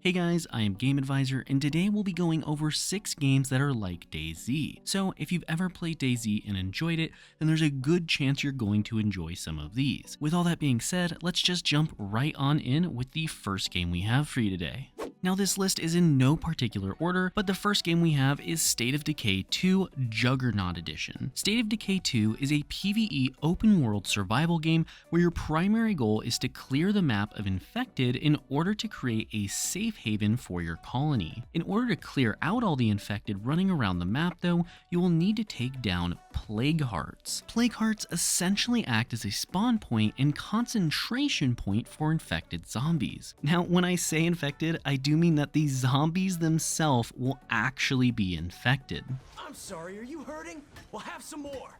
Hey guys, I am Game Advisor, and today we'll be going over 6 games that are like DayZ. So if you've ever played DayZ and enjoyed it, then there's a good chance you're going to enjoy some of these. With all that being said, let's just jump right on in with the first game we have for you today. Now this list is in no particular order, but the first game we have is State of Decay 2 Juggernaut Edition. State of Decay 2 is a PvE open world survival game where your primary goal is to clear the map of infected in order to create a safe haven for your colony. In order to clear out all the infected running around the map though, you will need to take down Plague Hearts. Plague Hearts essentially act as a spawn point and concentration point for infected zombies. Now when I say infected, I do mean that the zombies themselves will actually be infected. I'm sorry, are you hurting? We'll have some more.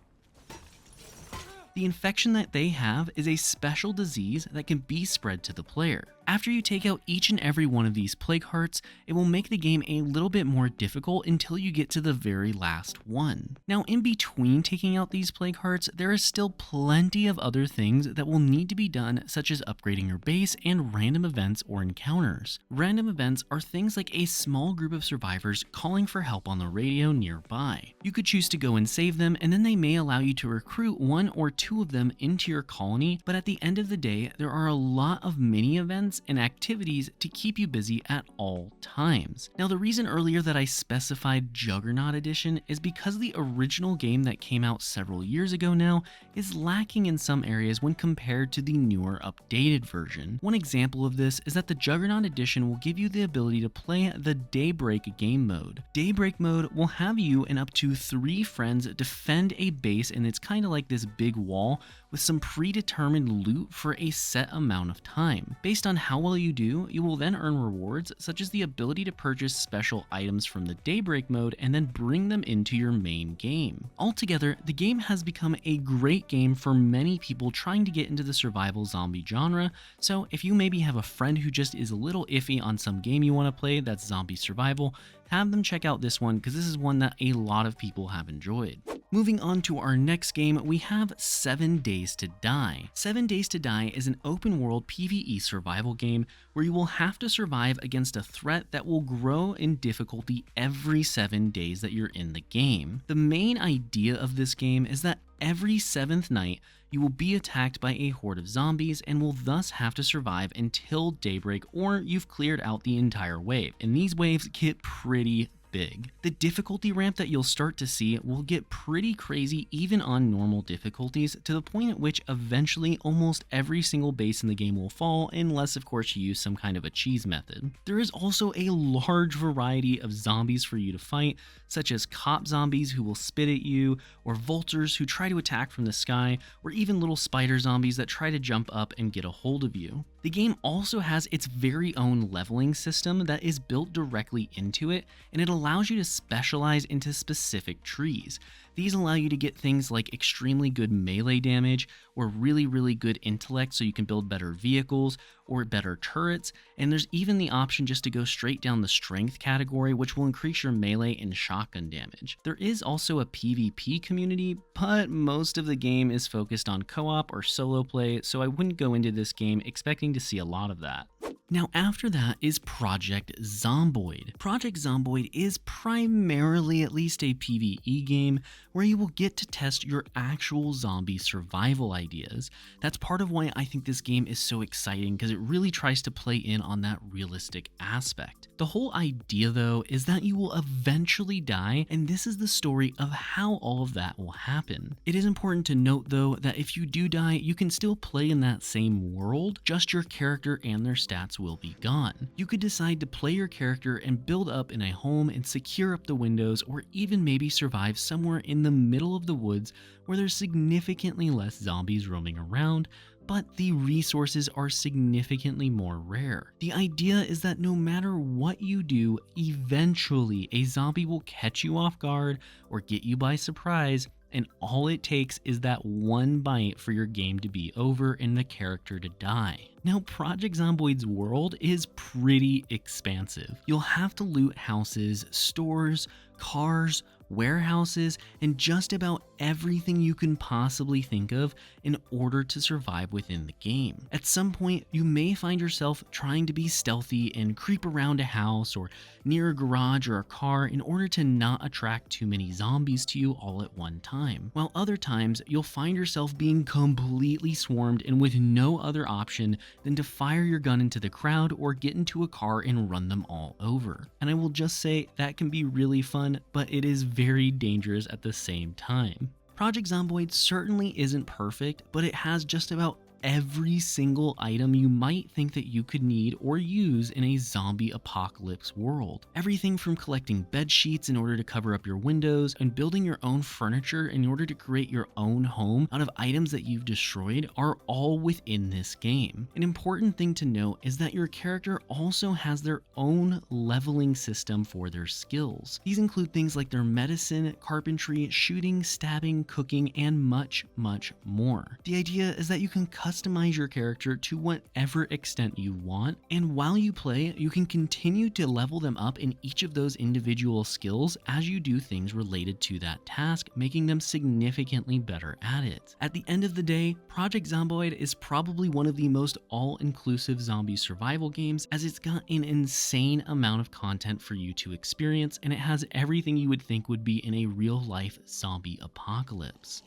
The infection that they have is a special disease that can be spread to the player. After you take out each and every one of these Plague Hearts, it will make the game a little bit more difficult until you get to the very last one. Now in between taking out these Plague Hearts, there is still plenty of other things that will need to be done, such as upgrading your base and random events or encounters. Random events are things like a small group of survivors calling for help on the radio nearby. You could choose to go and save them, and then they may allow you to recruit 1 or 2 of them into your colony, but at the end of the day, there are a lot of mini events and activities to keep you busy at all times. Now the reason earlier that I specified Juggernaut Edition is because the original game that came out several years ago now is lacking in some areas when compared to the newer updated version. One example of this is that the Juggernaut Edition will give you the ability to play the Daybreak game mode. Daybreak mode will have you and up to 3 friends defend a base, and it's kind of like this big wall with some predetermined loot for a set amount of time. Based on how well you do, you will then earn rewards such as the ability to purchase special items from the Daybreak mode and then bring them into your main game. Altogether, the game has become a great game for many people trying to get into the survival zombie genre, so if you maybe have a friend who just is a little iffy on some game you want to play that's zombie survival, have them check out this one because this is one that a lot of people have enjoyed. Moving on to our next game, we have 7 Days to Die. 7 Days to Die is an open world PvE survival game where you will have to survive against a threat that will grow in difficulty every 7 days that you're in the game. The main idea of this game is that every 7th night, you will be attacked by a horde of zombies and will thus have to survive until daybreak or you've cleared out the entire wave. And these waves get pretty big. The difficulty ramp that you'll start to see will get pretty crazy even on normal difficulties, to the point at which eventually almost every single base in the game will fall, unless of course you use some kind of a cheese method. There is also a large variety of zombies for you to fight, such as cop zombies who will spit at you, or vultures who try to attack from the sky, or even little spider zombies that try to jump up and get a hold of you. The game also has its very own leveling system that is built directly into it, and it allows you to specialize into specific trees. These allow you to get things like extremely good melee damage or really good intellect so you can build better vehicles or better turrets, and there's even the option just to go straight down the strength category, which will increase your melee and shotgun damage. There is also a PvP community, but most of the game is focused on co-op or solo play, so I wouldn't go into this game expecting to see a lot of that. Now after that is Project Zomboid. Project Zomboid is primarily at least a PvE game where you will get to test your actual zombie survival ideas. That's part of why I think this game is so exciting, because it really tries to play in on that realistic aspect. The whole idea though is that you will eventually die, and this is the story of how all of that will happen. It is important to note though that if you do die, you can still play in that same world, just your character and their stats will be gone. You could decide to play your character and build up in a home and secure up the windows, or even maybe survive somewhere in the middle of the woods where there's significantly less zombies roaming around, but the resources are significantly more rare. The idea is that no matter what you do, eventually a zombie will catch you off guard or get you by surprise, and all it takes is that one bite for your game to be over and the character to die. Now, Project Zomboid's world is pretty expansive. You'll have to loot houses, stores, cars, warehouses, and just about everything you can possibly think of in order to survive within the game. At some point, you may find yourself trying to be stealthy and creep around a house or near a garage or a car in order to not attract too many zombies to you all at one time. While other times, you'll find yourself being completely swarmed and with no other option than to fire your gun into the crowd or get into a car and run them all over. And I will just say that can be really fun, but it is very dangerous at the same time. Project Zomboid certainly isn't perfect, but it has just about every single item you might think that you could need or use in a zombie apocalypse world. Everything from collecting bed sheets in order to cover up your windows and building your own furniture in order to create your own home out of items that you've destroyed are all within this game. An important thing to note is that your character also has their own leveling system for their skills. These include things like their medicine, carpentry, shooting, stabbing, cooking, and much, much more. The idea is that you can customize your character to whatever extent you want, and while you play, you can continue to level them up in each of those individual skills as you do things related to that task, making them significantly better at it. At the end of the day, Project Zomboid is probably one of the most all-inclusive zombie survival games, as it's got an insane amount of content for you to experience, and it has everything you would think would be in a real-life zombie apocalypse.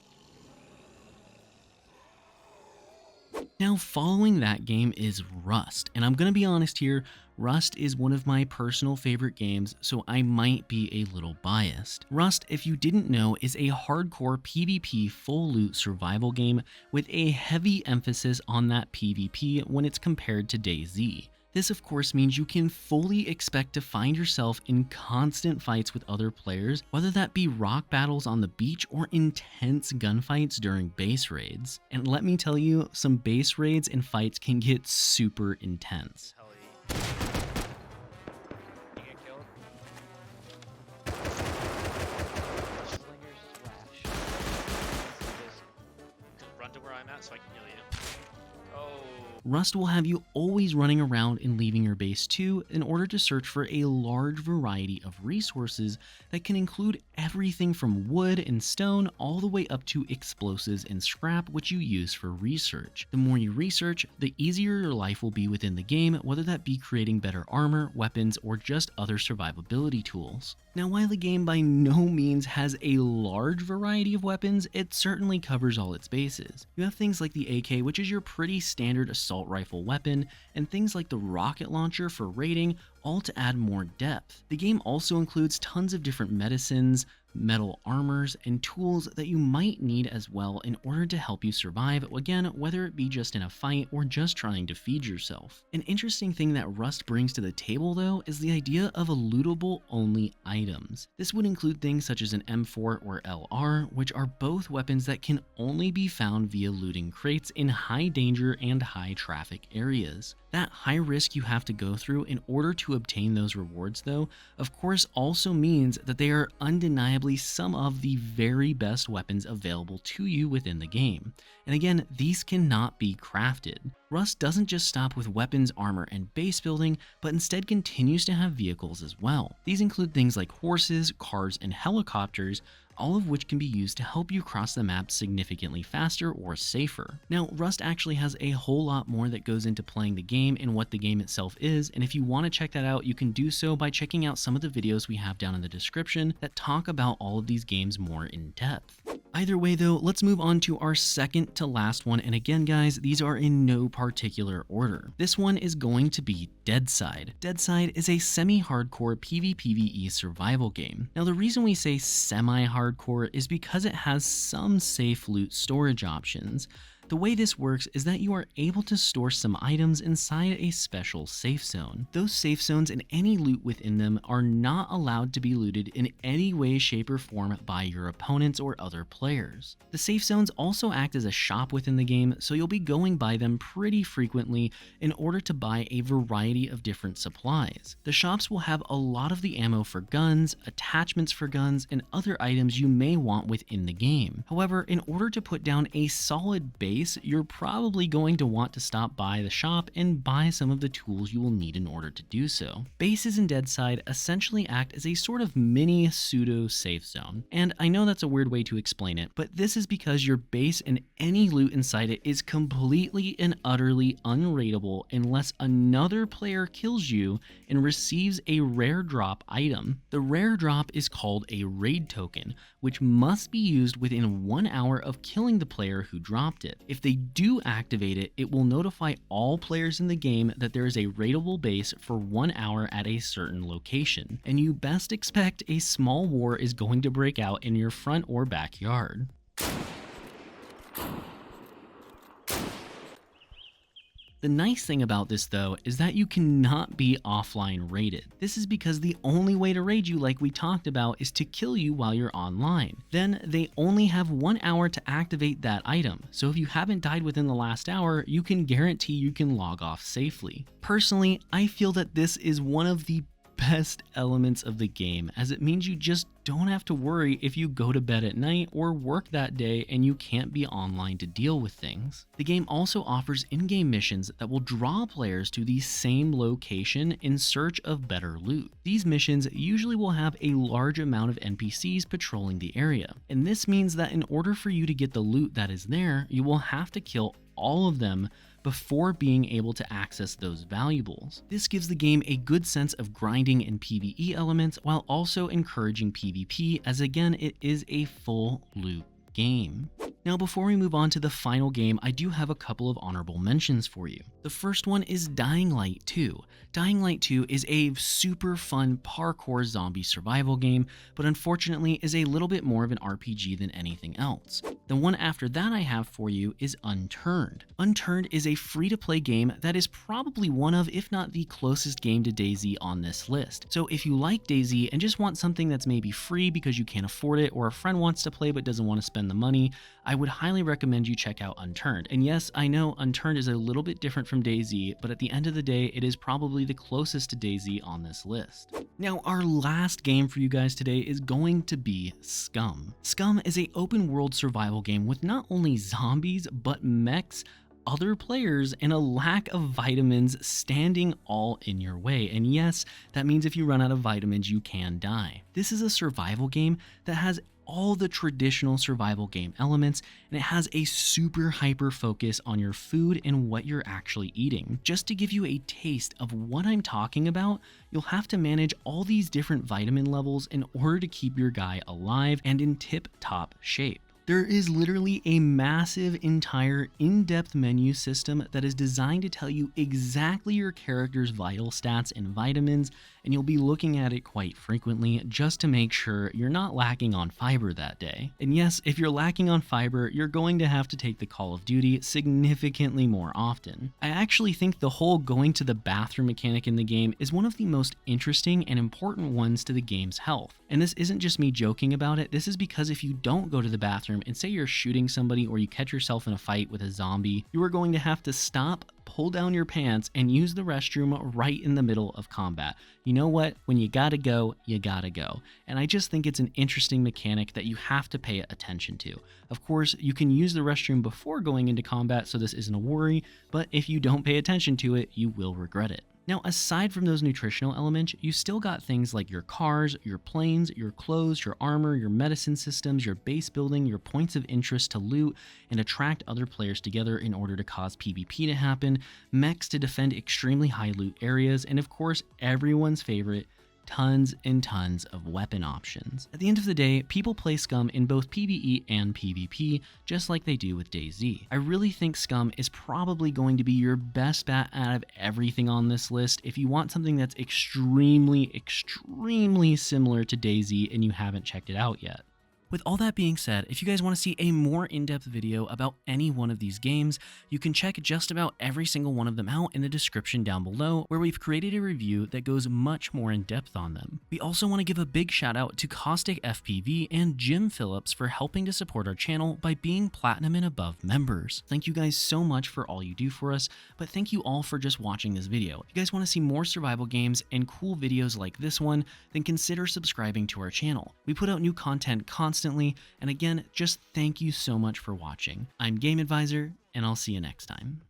Now, following that game is Rust, and I'm gonna be honest here, Rust is one of my personal favorite games, so I might be a little biased. Rust, if you didn't know, is a hardcore PvP full loot survival game with a heavy emphasis on that PvP when it's compared to DayZ. This of course means you can fully expect to find yourself in constant fights with other players, whether that be rock battles on the beach or intense gunfights during base raids. And let me tell you, some base raids and fights can get super intense. You get killed? Slingers slash. Just run to where I'm at so I can heal you. Oh. Rust will have you always running around and leaving your base too in order to search for a large variety of resources that can include everything from wood and stone all the way up to explosives and scrap, which you use for research. The more you research, the easier your life will be within the game, whether that be creating better armor, weapons, or just other survivability tools. Now, while the game by no means has a large variety of weapons, it certainly covers all its bases. You have things like the AK, which is your pretty standard assault rifle weapon, and things like the rocket launcher for raiding, all to add more depth. The game also includes tons of different medicines, metal armors, and tools that you might need as well in order to help you survive, again, whether it be just in a fight or just trying to feed yourself. An interesting thing that Rust brings to the table though is the idea of a lootable only items. This would include things such as an M4 or LR, which are both weapons that can only be found via looting crates in high danger and high traffic areas. That high risk you have to go through in order to obtain those rewards though, of course also means that they are undeniably some of the very best weapons available to you within the game. And again, these cannot be crafted. Rust doesn't just stop with weapons, armor, and base building, but instead continues to have vehicles as well. These include things like horses, cars, and helicopters, all of which can be used to help you cross the map significantly faster or safer. Now, Rust actually has a whole lot more that goes into playing the game and what the game itself is, and if you want to check that out, you can do so by checking out some of the videos we have down in the description that talk about all of these games more in depth. Either way though, let's move on to our second to last one, and again guys, these are in no particular order. This one is going to be Deadside. Deadside is a semi-hardcore PvPvE survival game. Now the reason we say semi-hardcore is because it has some safe loot storage options. The way this works is that you are able to store some items inside a special safe zone. Those safe zones and any loot within them are not allowed to be looted in any way, shape, or form by your opponents or other players. The safe zones also act as a shop within the game, so you'll be going by them pretty frequently in order to buy a variety of different supplies. The shops will have a lot of the ammo for guns, attachments for guns, and other items you may want within the game. However, in order to put down a solid base base, you're probably going to want to stop by the shop and buy some of the tools you will need in order to do so. Bases in Deadside essentially act as a sort of mini pseudo safe zone, and I know that's a weird way to explain it, but this is because your base and any loot inside it is completely and utterly unraidable unless another player kills you and receives a rare drop item. The rare drop is called a raid token, which must be used within 1 hour of killing the player who dropped it. If they do activate it, it will notify all players in the game that there is a raidable base for 1 hour at a certain location, and you best expect a small war is going to break out in your front or backyard. The nice thing about this though is that you cannot be offline raided. This is because the only way to raid you, like we talked about, is to kill you while you're online. Then they only have 1 hour to activate that item, so if you haven't died within the last hour, you can guarantee you can log off safely. Personally, I feel that this is one of the best elements of the game, as it means you just don't have to worry if you go to bed at night or work that day and you can't be online to deal with things. The game also offers in-game missions that will draw players to the same location in search of better loot. These missions usually will have a large amount of NPCs patrolling the area, and this means that in order for you to get the loot that is there, you will have to kill all of them before being able to access those valuables. This gives the game a good sense of grinding and PvE elements while also encouraging PvP, as again it is a full loot game. Now before we move on to the final game, I do have a couple of honorable mentions for you. The first one is Dying Light 2. Dying Light 2 is a super fun parkour zombie survival game, but unfortunately is a little bit more of an RPG than anything else. The one after that I have for you is Unturned. Unturned is a free-to-play game that is probably one of, if not the closest game to DayZ on this list. So if you like DayZ and just want something that's maybe free because you can't afford it, or a friend wants to play but doesn't want to spend the money, I would highly recommend you check out Unturned. And yes, I know Unturned is a little bit different from DayZ, but at the end of the day, it is probably the closest to DayZ on this list. Now, our last game for you guys today is going to be Scum. Scum is an open world survival game with not only zombies, but mechs, other players, and a lack of vitamins standing all in your way. And yes, that means if you run out of vitamins, you can die. This is a survival game that has all the traditional survival game elements, and it has a super hyper focus on your food and what you're actually eating. Just to give you a taste of what I'm talking about, you'll have to manage all these different vitamin levels in order to keep your guy alive and in tip-top shape. There is literally a massive entire in-depth menu system that is designed to tell you exactly your character's vital stats and vitamins, and you'll be looking at it quite frequently just to make sure you're not lacking on fiber that day. And yes, if you're lacking on fiber, you're going to have to take the Call of Duty significantly more often. I actually think the whole going to the bathroom mechanic in the game is one of the most interesting and important ones to the game's health. And this isn't just me joking about it, this is because if you don't go to the bathroom and say you're shooting somebody or you catch yourself in a fight with a zombie, you are going to have to stop, pull down your pants, and use the restroom right in the middle of combat. You know what? When you gotta go, you gotta go. And I just think it's an interesting mechanic that you have to pay attention to. Of course, you can use the restroom before going into combat, so this isn't a worry, but if you don't pay attention to it, you will regret it. Now, aside from those nutritional elements, you still got things like your cars, your planes, your clothes, your armor, your medicine systems, your base building, your points of interest to loot and attract other players together in order to cause PvP to happen, mechs to defend extremely high loot areas, and of course, everyone's favorite, tons and tons of weapon options. At the end of the day, people play Scum in both PvE and PvP, just like they do with DayZ. I really think Scum is probably going to be your best bet out of everything on this list if you want something that's extremely similar to DayZ and you haven't checked it out yet. With all that being said, if you guys want to see a more in-depth video about any one of these games, you can check just about every single one of them out in the description down below, where we've created a review that goes much more in depth on them. We also want to give a big shout out to Caustic FPV and Jim Phillips for helping to support our channel by being Platinum and above members. Thank you guys so much for all you do for us, but thank you all for just watching this video. If you guys want to see more survival games and cool videos like this one, then consider subscribing to our channel. We put out new content constantly, constantly. And again, just thank you so much for watching. I'm Game Advisor, and I'll see you next time.